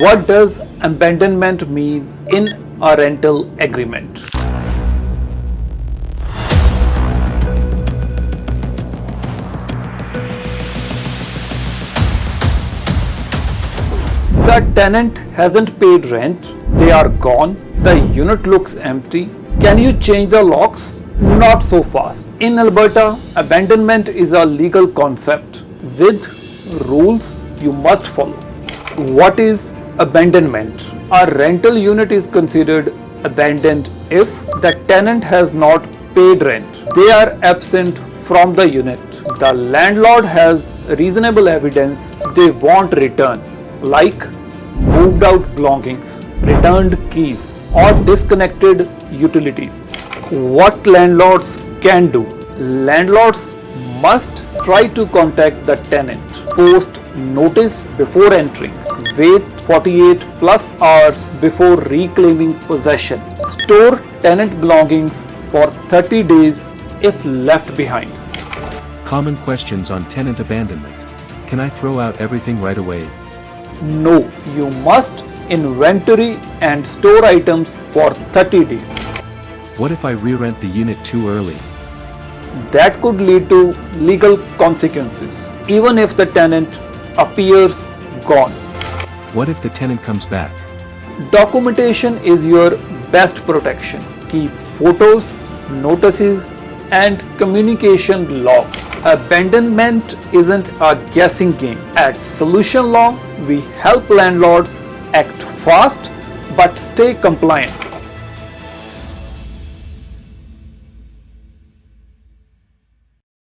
What does abandonment mean in a rental agreement? The tenant hasn't paid rent, they are gone, the unit looks empty. Can you change the locks? Not so fast. In Alberta, abandonment is a legal concept with rules you must follow. What is abandonment? A rental unit is considered abandoned if the tenant has not paid rent. They are absent from the unit. The landlord has reasonable evidence they won't return, like moved out belongings, returned keys, or disconnected utilities. What landlords can do? Landlords must try to contact the tenant, post notice before entering, wait 48 plus hours before reclaiming possession, store tenant belongings for 30 days if left behind. Common questions on tenant abandonment. Can I throw out everything right away? No, you must inventory and store items for 30 days. What if I re-rent the unit too early? That could lead to legal consequences, even if the tenant appears gone. What if the tenant comes back? Documentation is your best protection. Keep photos, notices, and communication logs. Abandonment isn't a guessing game. At Solution Law, we help landlords act fast but stay compliant.